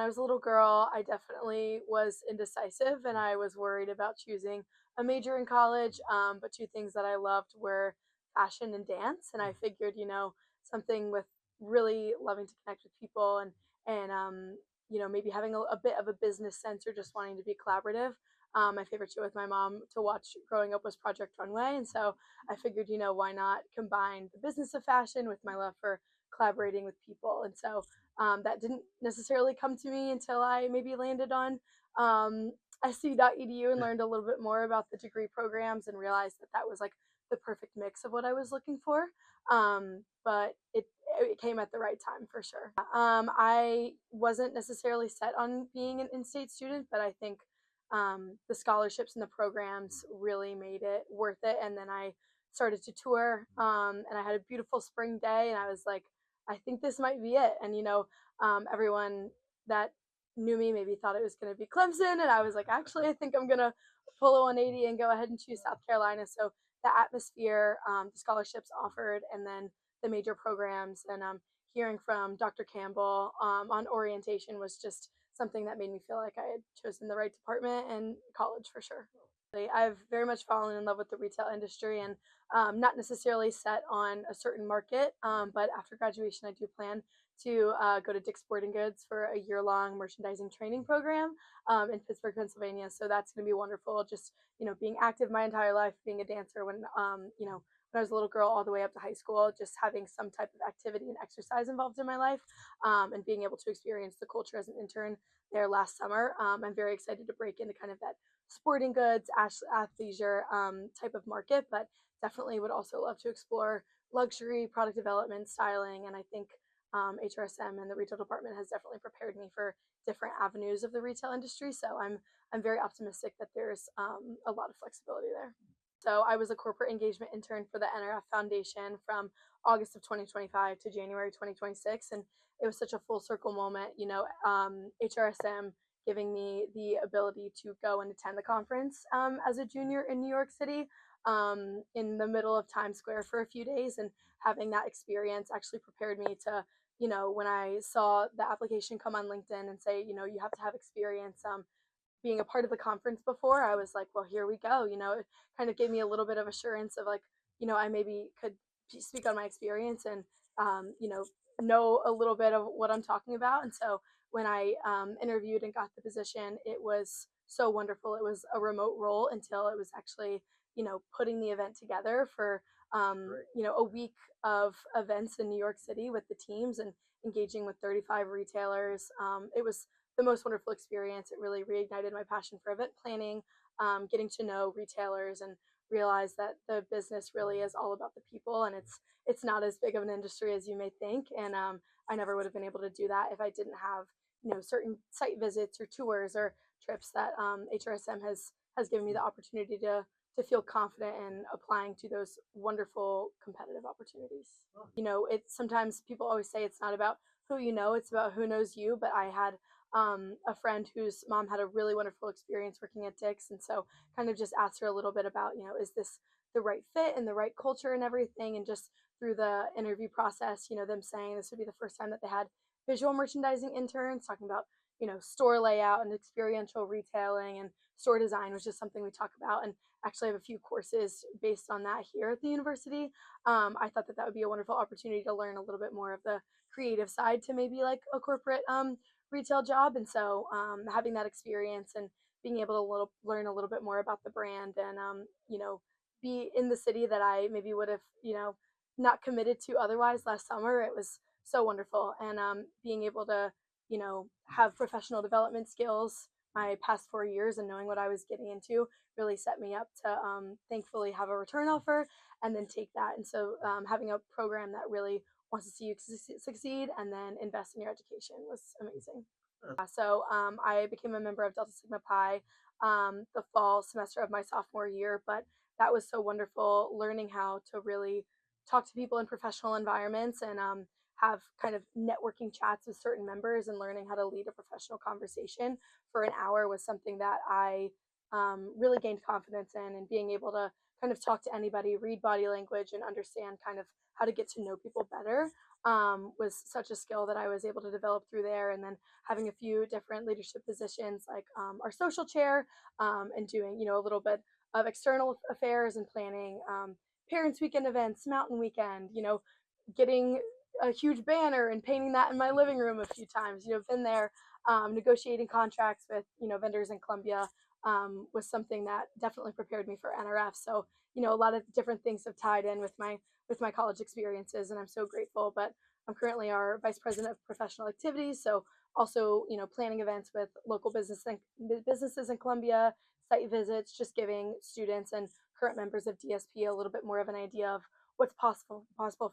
when I was a little girl, I definitely was indecisive and I was worried about choosing a major in college. But two things that I loved were fashion and dance. And I figured, something with really loving to connect with people and maybe having a bit of a business sense or just wanting to be collaborative. My favorite show with my mom to watch growing up was Project Runway. And so I figured, why not combine the business of fashion with my love for collaborating with people. And so that didn't necessarily come to me until I maybe landed on um, SU.edu and learned a little bit more about the degree programs and realized that that was like the perfect mix of what I was looking for. But it came at the right time for sure. I wasn't necessarily set on being an in-state student, but I think the scholarships and the programs really made it worth it. And then I started to tour, and I had a beautiful spring day, and I was like, I think this might be it. And everyone that knew me maybe thought it was going to be Clemson, and I was like, actually, I think I'm gonna pull a 180 and go ahead and choose South Carolina. So the atmosphere, the scholarships offered, and then the major programs, and hearing from Dr. Campbell on orientation was just something that made me feel like I had chosen the right department and college for sure. I've very much fallen in love with the retail industry and not necessarily set on a certain market, but after graduation, I do plan to go to Dick's Sporting Goods for a year-long merchandising training program in Pittsburgh, Pennsylvania. So that's going to be wonderful. Just being active my entire life, being a dancer when I was a little girl all the way up to high school, just having some type of activity and exercise involved in my life, and being able to experience the culture as an intern there last summer. I'm very excited to break into kind of that sporting goods, athleisure type of market, but definitely would also love to explore luxury, product development, styling, and I think HRSM and the retail department has definitely prepared me for different avenues of the retail industry. So I'm very optimistic that there's a lot of flexibility there. So I was a corporate engagement intern for the NRF Foundation from August of 2025 to January 2026, and it was such a full circle moment. HRSM giving me the ability to go and attend the conference as a junior in New York City in the middle of Times Square for a few days, and having that experience actually prepared me to, when I saw the application come on LinkedIn and say, you have to have experience being a part of the conference before, I was like, well, here we go. It kind of gave me a little bit of assurance of like, I maybe could speak on my experience and, know a little bit of what I'm talking about. And so when I interviewed and got the position, it was so wonderful. It was a remote role until it was actually, putting the event together for, a week of events in New York City with the teams and engaging with 35 retailers. It was the most wonderful experience. It really reignited my passion for event planning, getting to know retailers and realize that the business really is all about the people, and it's not as big of an industry as you may think. And I never would have been able to do that if I didn't have certain site visits or tours or trips that HRSM has given me the opportunity to feel confident in applying to those wonderful competitive opportunities. It's sometimes people always say it's not about who you know, it's about who knows you. But I had a friend whose mom had a really wonderful experience working at Dick's, and so kind of just asked her a little bit about, is this the right fit and the right culture and everything, and just through the interview process, them saying this would be the first time that they had visual merchandising interns talking about, store layout and experiential retailing and store design, which is something we talk about, and actually have a few courses based on that here at the university. I thought that would be a wonderful opportunity to learn a little bit more of the creative side to maybe like a corporate retail job. And so having that experience and being able to learn a little bit more about the brand and be in the city that I maybe would have not committed to otherwise last summer, it was so wonderful. And being able to have professional development skills my past 4 years and knowing what I was getting into really set me up to thankfully have a return offer and then take that. And so having a program that really wants to see you succeed and then invest in your education was amazing. So I became a member of Delta Sigma Pi the fall semester of my sophomore year, but that was so wonderful learning how to really talk to people in professional environments and have kind of networking chats with certain members and learning how to lead a professional conversation for an hour was something that I really gained confidence in, and being able to kind of talk to anybody, read body language, and understand kind of how to get to know people better was such a skill that I was able to develop through there. And then having a few different leadership positions like our social chair and doing, a little bit of external affairs and planning, parents weekend events, mountain weekend, getting a huge banner and painting that in my living room a few times. Been there, negotiating contracts with vendors in Columbia was something that definitely prepared me for NRF. So a lot of different things have tied in with my college experiences, and I'm so grateful. But I'm currently our vice president of professional activities, so also planning events with local businesses in Columbia, site visits, just giving students and current members of DSP a little bit more of an idea of what's possible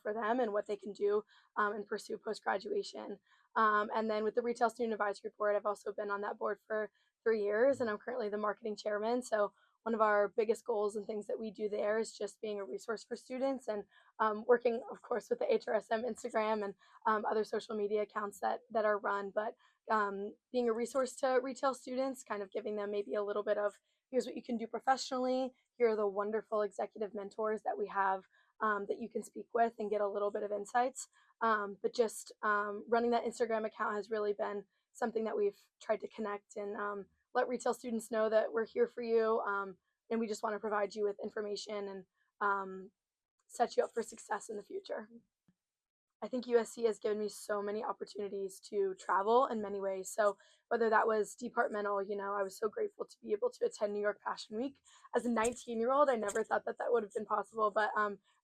for them and what they can do and pursue post graduation. And then with the Retail Student Advisory Board, I've also been on that board for 3 years, and I'm currently the marketing chairman. So one of our biggest goals and things that we do there is just being a resource for students and working, of course, with the HRSM Instagram and other social media accounts that are run, but being a resource to retail students, kind of giving them maybe a little bit of here's what you can do professionally. Here are the wonderful executive mentors that we have that you can speak with and get a little bit of insights. But just running that Instagram account has really been something that we've tried to connect and let retail students know that we're here for you. And we just want to provide you with information and set you up for success in the future. I think USC has given me so many opportunities to travel in many ways. So whether that was departmental, I was so grateful to be able to attend New York Fashion Week as a 19-year-old. I never thought that would have been possible, but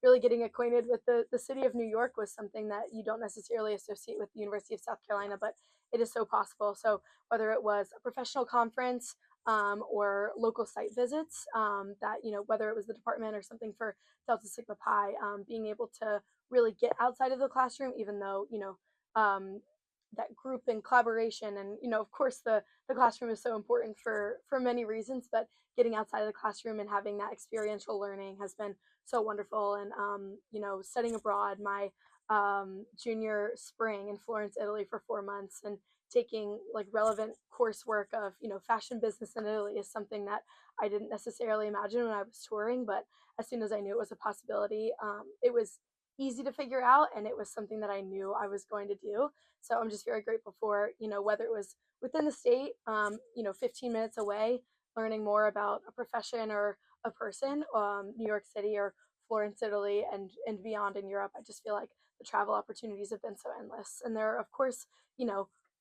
really getting acquainted with the city of New York was something that you don't necessarily associate with the University of South Carolina, but it is so possible. So whether it was a professional conference or local site visits, that, whether it was the department or something for Delta Sigma Pi, being able to really get outside of the classroom, even though that group and collaboration and of course the classroom is so important for many reasons, but getting outside of the classroom and having that experiential learning has been so wonderful. And studying abroad my junior spring in Florence, Italy for 4 months and taking like relevant coursework of fashion business in Italy is something that I didn't necessarily imagine when I was touring, but as soon as I knew it was a possibility, it was easy to figure out, and it was something that I knew I was going to do. So I'm just very grateful for whether it was within the state, 15 minutes away, learning more about a profession or a person, New York City or Florence, Italy, and beyond in Europe. I just feel like the travel opportunities have been so endless, and there are of course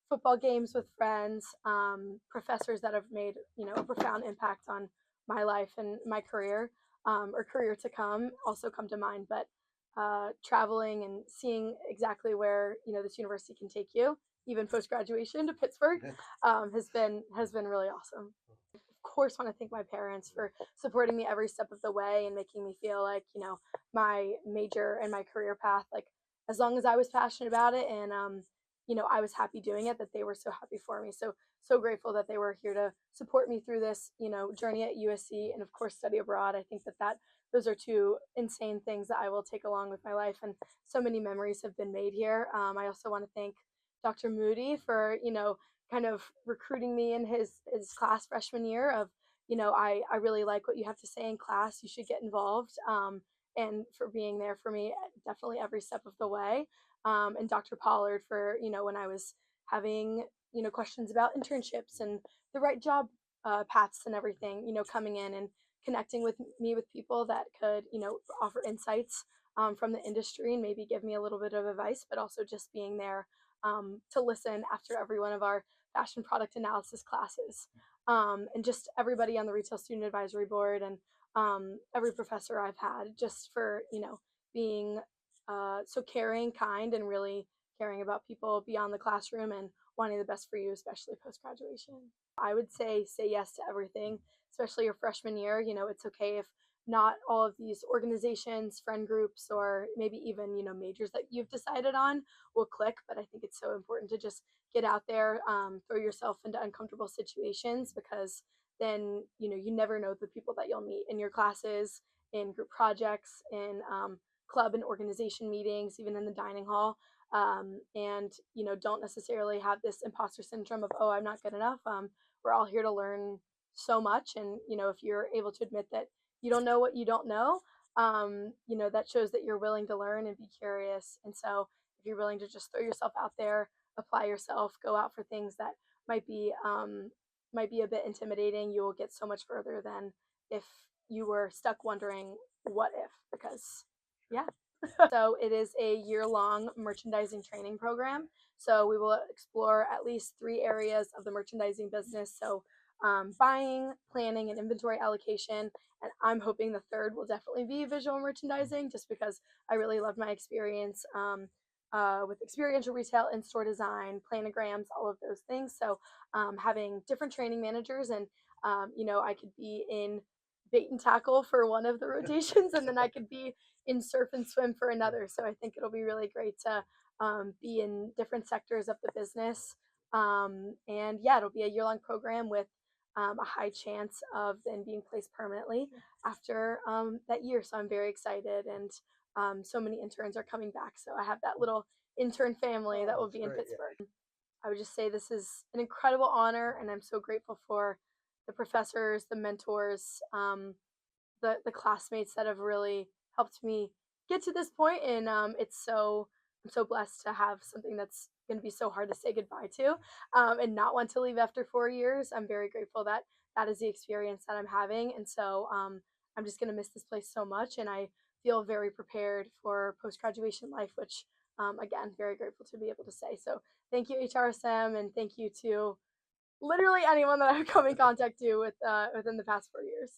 football games with friends, professors that have made a profound impact on my life and my career, or career to come also come to mind. But traveling and seeing exactly where this university can take you, even post graduation to Pittsburgh, has been really awesome. Of course, want to thank my parents for supporting me every step of the way and making me feel like my major and my career path, like as long as I was passionate about it and I was happy doing it, that they were so happy for me. So grateful that they were here to support me through this journey at USC and of course study abroad. I think that those are two insane things that I will take along with my life, and so many memories have been made here. I also want to thank Dr. Moody for kind of recruiting me in his class freshman year of I really like what you have to say in class, you should get involved, and for being there for me definitely every step of the way, and Dr. Pollard for when I was having questions about internships and the right job paths and everything, coming in and connecting with people that could offer insights from the industry and maybe give me a little bit of advice, but also just being there to listen after every one of our fashion product analysis classes, and just everybody on the Retail Student Advisory Board and every professor I've had, just for being so caring, kind, and really caring about people beyond the classroom and wanting the best for you, especially post graduation. I would say yes to everything, especially your freshman year. It's okay if not all of these organizations, friend groups, or maybe even majors that you've decided on will click. But I think it's so important to just get out there, throw yourself into uncomfortable situations, because then you never know the people that you'll meet in your classes, in group projects, in club and organization meetings, even in the dining hall. And don't necessarily have this imposter syndrome of, oh, I'm not good enough. We're all here to learn so much, and if you're able to admit that you don't know what you don't know, that shows that you're willing to learn and be curious. And so if you're willing to just throw yourself out there, apply yourself, go out for things that might be might be a bit intimidating, you will get so much further than if you were stuck wondering what if, because yeah. So it is a year-long merchandising training program. So we will explore at least 3 areas of the merchandising business. So buying, planning, and inventory allocation. And I'm hoping the third will definitely be visual merchandising, just because I really loved my experience with experiential retail, in-store design, planograms, all of those things. So having different training managers, and I could be in bait and tackle for one of the rotations, and then I could be in surf and swim for another. So I think it'll be really great to be in different sectors of the business. And yeah, it'll be a year-long program with a high chance of then being placed permanently after that year. So I'm very excited, and so many interns are coming back. So I have that little intern family that will be in Pittsburgh. Yeah. I would just say this is an incredible honor, and I'm so grateful for the professors, the mentors, the classmates that have really helped me get to this point. And I'm so blessed to have something that's going to be so hard to say goodbye to, and not want to leave after 4 years. I'm very grateful that that is the experience that I'm having, and so I'm just going to miss this place so much, and I feel very prepared for post graduation life, which again, very grateful to be able to say. So thank you, HRSM, and thank you to literally anyone that I've come in contact to with within the past 4 years.